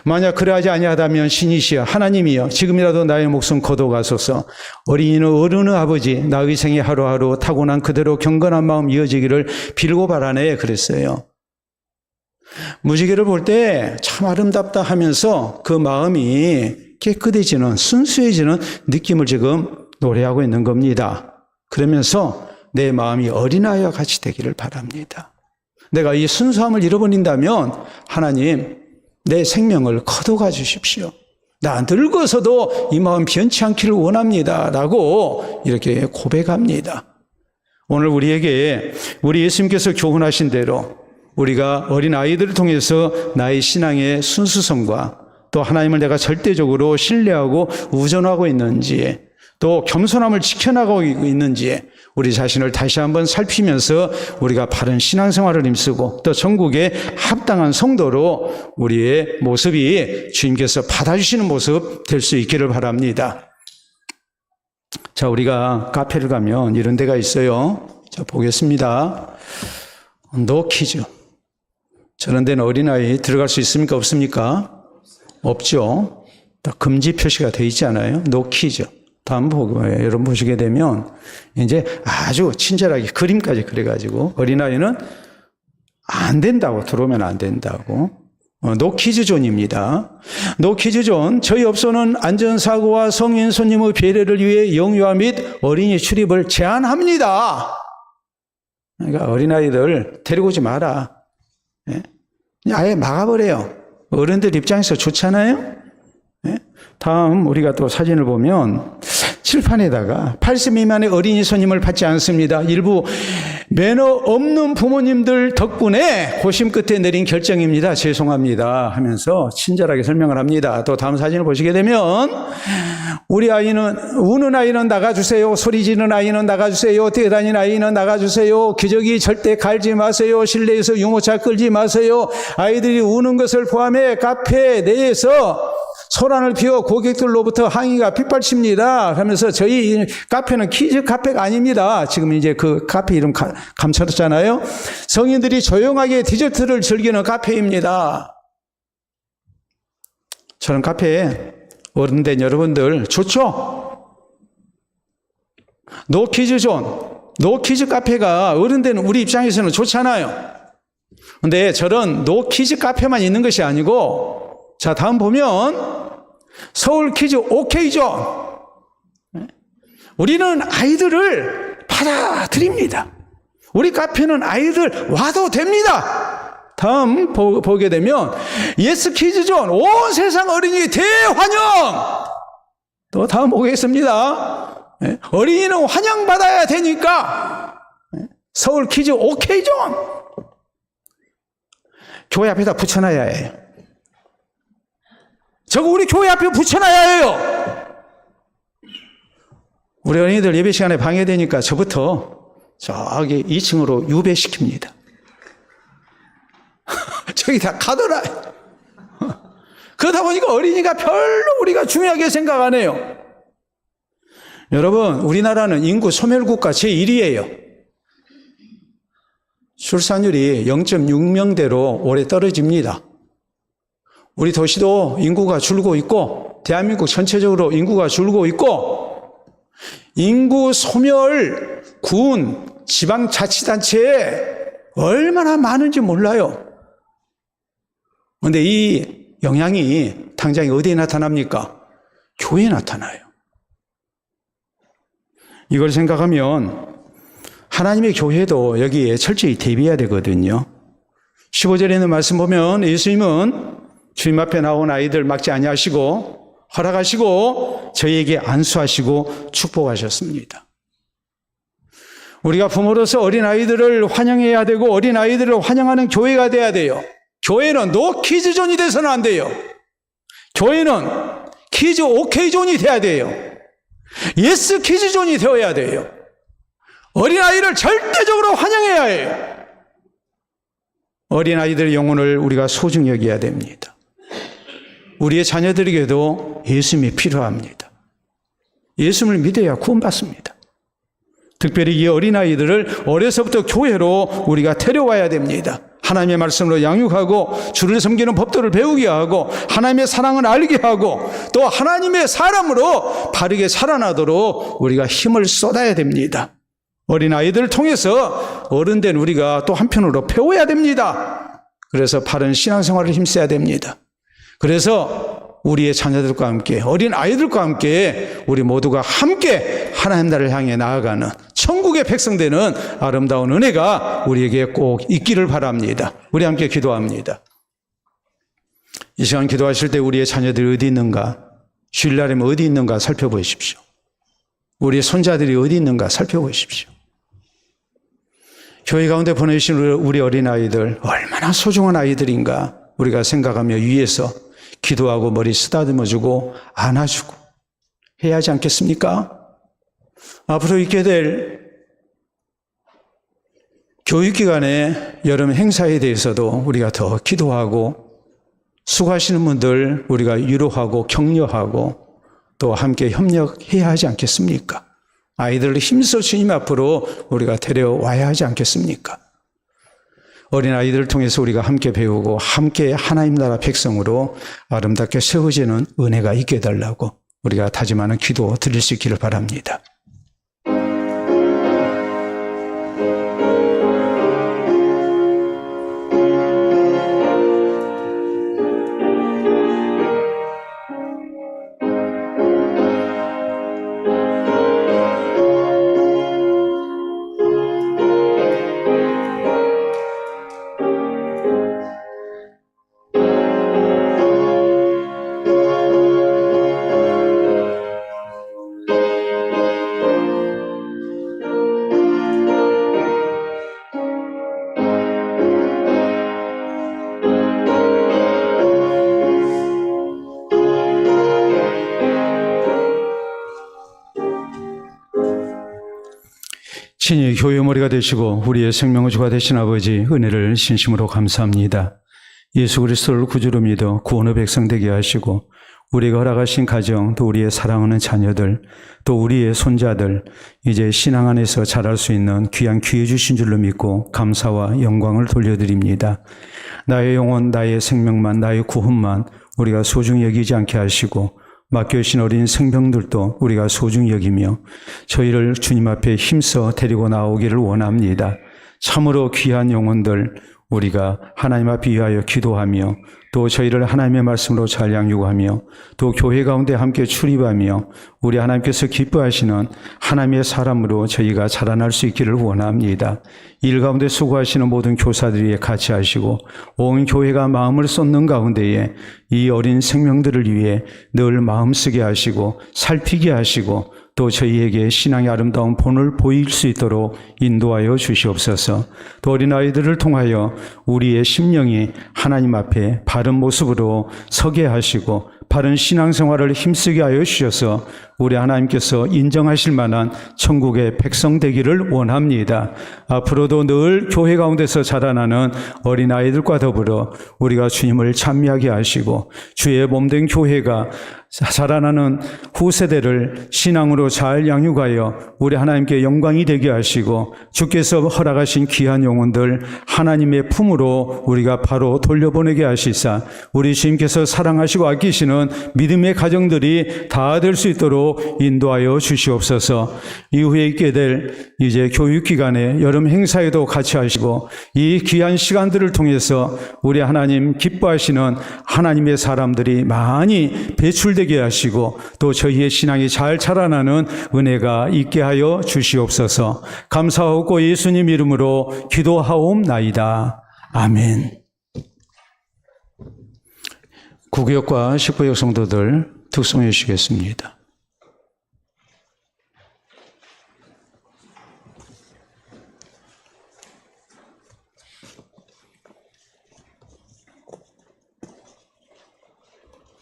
만약 그러하지 아니하다면 신이시여 하나님이여 지금이라도 나의 목숨 거둬가소서. 어린이는 어른의 아버지 나의 생애 하루하루 타고난 그대로 경건한 마음 이어지기를 빌고 바라네 그랬어요. 무지개를 볼 때 참 아름답다 하면서 그 마음이 깨끗해지는, 순수해지는 느낌을 지금 노래하고 있는 겁니다. 그러면서 내 마음이 어린아이와 같이 되기를 바랍니다. 내가 이 순수함을 잃어버린다면 하나님 내 생명을 거둬가 주십시오. 나 늙어서도 이 마음 변치 않기를 원합니다. 라고 이렇게 고백합니다. 오늘 우리에게 우리 예수님께서 교훈하신 대로 우리가 어린아이들을 통해서 나의 신앙의 순수성과 또 하나님을 내가 절대적으로 신뢰하고 우전하고 있는지, 또 겸손함을 지켜나가고 있는지 우리 자신을 다시 한번 살피면서 우리가 바른 신앙생활을 힘쓰고 또 천국에 합당한 성도로 우리의 모습이 주님께서 받아주시는 모습 될 수 있기를 바랍니다. 자, 우리가 카페를 가면 이런 데가 있어요. 자, 보겠습니다. 노 키즈. 저런 데는 어린아이 들어갈 수 있습니까? 없습니까? 없죠. 금지 표시가 되어 있지 않아요? 노 키즈. 다음 여러분 보시게 되면 이제 아주 친절하게 그림까지 그려가지고 어린아이는 안 된다고, 들어오면 안 된다고. 노키즈존입니다. 노키즈존, 저희 업소는 안전사고와 성인 손님의 배려를 위해 영유아 및 어린이 출입을 제한합니다. 그러니까 어린아이들 데리고 오지 마라. 아예 막아버려요. 어른들 입장에서 좋잖아요. 다음 우리가 또 사진을 보면 칠판에다가 80 미만의 어린이 손님을 받지 않습니다. 일부 매너 없는 부모님들 덕분에 고심 끝에 내린 결정입니다. 죄송합니다 하면서 친절하게 설명을 합니다. 또 다음 사진을 보시게 되면 우리 아이는 우는 아이는 나가주세요. 소리 지르는 아이는 나가주세요. 뛰어다니는 아이는 나가주세요. 기저귀 절대 갈지 마세요. 실내에서 유모차 끌지 마세요. 아이들이 우는 것을 포함해 카페 내에서 소란을 피워 고객들로부터 항의가 빗발칩니다. 하면서 저희 카페는 키즈 카페가 아닙니다. 지금 이제 그 카페 이름 감춰뒀잖아요. 성인들이 조용하게 디저트를 즐기는 카페입니다. 저는 카페에 어른된 여러분들 좋죠? 노키즈 카페가 어른된 우리 입장에서는 좋잖아요. 근데 저런 노키즈 카페만 있는 것이 아니고, 자, 다음 보면 서울 키즈 오케이존. 우리는 아이들을 받아들입니다. 우리 카페는 아이들 와도 됩니다. 다음 보게 되면 예스 키즈존, 온 세상 어린이 대환영. 또 다음 보겠습니다. 어린이는 환영받아야 되니까 서울 키즈 오케이존. 교회 앞에다 붙여놔야 해요. 저거 우리 교회 앞에 붙여놔야 해요. 우리 어린이들 예배 시간에 방해되니까 저부터 저기 2층으로 유배시킵니다. 저기 다 가더라. 그러다 보니까 어린이가 별로 우리가 중요하게 생각 안 해요. 여러분, 우리나라는 인구 소멸국가 제1위예요. 출산율이 0.6명대로 올해 떨어집니다. 우리 도시도 인구가 줄고 있고, 대한민국 전체적으로 인구가 줄고 있고, 인구 소멸 군 지방자치단체에 얼마나 많은지 몰라요. 그런데 이 영향이 당장 어디에 나타납니까? 교회에 나타나요. 이걸 생각하면 하나님의 교회도 여기에 철저히 대비해야 되거든요. 15절에 있는 말씀 보면 예수님은 주님 앞에 나온 아이들 막지 아니하시고 허락하시고 저희에게 안수하시고 축복하셨습니다. 우리가 부모로서 어린아이들을 환영해야 되고 어린아이들을 환영하는 교회가 돼야 돼요. 교회는 노 키즈존이 돼서는 안 돼요. 교회는 키즈 오케이존이 돼야 돼요. 예스 키즈존이 되어야 돼요. 어린아이를 절대적으로 환영해야 해요. 어린아이들의 영혼을 우리가 소중히 여겨야 됩니다. 우리의 자녀들에게도 예수님이 필요합니다. 예수님을 믿어야 구원받습니다. 특별히 이 어린아이들을 어려서부터 교회로 우리가 데려와야 됩니다. 하나님의 말씀으로 양육하고 주를 섬기는 법도를 배우게 하고 하나님의 사랑을 알게 하고 또 하나님의 사람으로 바르게 살아나도록 우리가 힘을 쏟아야 됩니다. 어린아이들을 통해서 어른된 우리가 또 한편으로 배워야 됩니다. 그래서 바른 신앙생활을 힘써야 됩니다. 그래서 우리의 자녀들과 함께 어린아이들과 함께 우리 모두가 함께 하나님 나라를 향해 나아가는 천국의 백성 되는 아름다운 은혜가 우리에게 꼭 있기를 바랍니다. 우리 함께 기도합니다. 이 시간 기도하실 때 우리의 자녀들이 어디 있는가, 주일날이면 어디 있는가 살펴보십시오. 우리의 손자들이 어디 있는가 살펴보십시오. 교회 가운데 보내주신 우리 어린아이들 얼마나 소중한 아이들인가 우리가 생각하며 위에서 기도하고 머리 쓰다듬어주고 안아주고 해야 하지 않겠습니까? 앞으로 있게 될 교육기관의 여름 행사에 대해서도 우리가 더 기도하고 수고하시는 분들 우리가 위로하고 격려하고 또 함께 협력해야 하지 않겠습니까? 아이들을 힘써 주님 앞으로 우리가 데려와야 하지 않겠습니까? 어린아이들을 통해서 우리가 함께 배우고 함께 하나님 나라 백성으로 아름답게 세워지는 은혜가 있게 해달라고 우리가 다짐하는 기도 드릴 수 있기를 바랍니다. 친히 교회의 머리가 되시고 우리의 생명의 주가 되신 아버지 은혜를 진심으로 감사합니다. 예수 그리스도를 구주로 믿어 구원의 백성 되게 하시고 우리가 허락하신 가정, 또 우리의 사랑하는 자녀들, 또 우리의 손자들 이제 신앙 안에서 자랄 수 있는 귀한 기회 주신 줄로 믿고 감사와 영광을 돌려드립니다. 나의 영혼, 나의 생명만, 나의 구원만 우리가 소중히 여기지 않게 하시고 맡겨주신 어린 생명들도 우리가 소중히 여기며 저희를 주님 앞에 힘써 데리고 나오기를 원합니다. 참으로 귀한 영혼들 우리가 하나님 앞에 위하여 기도하며 또 저희를 하나님의 말씀으로 잘 양육하며 또 교회 가운데 함께 출입하며 우리 하나님께서 기뻐하시는 하나님의 사람으로 저희가 자라날 수 있기를 원합니다. 일 가운데 수고하시는 모든 교사들이 같이 하시고 온 교회가 마음을 쏟는 가운데에 이 어린 생명들을 위해 늘 마음 쓰게 하시고 살피게 하시고 또 저희에게 신앙의 아름다운 본을 보일 수 있도록 인도하여 주시옵소서. 또 어린아이들을 통하여 우리의 심령이 하나님 앞에 바른 모습으로 서게 하시고 바른 신앙생활을 힘쓰게 하여 주셔서 우리 하나님께서 인정하실 만한 천국의 백성 되기를 원합니다. 앞으로도 늘 교회 가운데서 자라나는 어린아이들과 더불어 우리가 주님을 찬미하게 하시고 주의 몸된 교회가 자라나는 후세대를 신앙으로 잘 양육하여 우리 하나님께 영광이 되게 하시고 주께서 허락하신 귀한 영혼들 하나님의 품으로 우리가 바로 돌려보내게 하시사 우리 주님께서 사랑하시고 아끼시는 믿음의 가정들이 다 될 수 있도록 인도하여 주시옵소서. 이후에 있게 될 이제 교육기간에 여름 행사에도 같이 하시고 이 귀한 시간들을 통해서 우리 하나님 기뻐하시는 하나님의 사람들이 많이 배출되게 하시고 또 저희의 신앙이 잘 자라나는 은혜가 있게 하여 주시옵소서. 감사하고 예수님 이름으로 기도하옵나이다. 아멘. 구교역과 19역 성도들 특송해 주시겠습니다.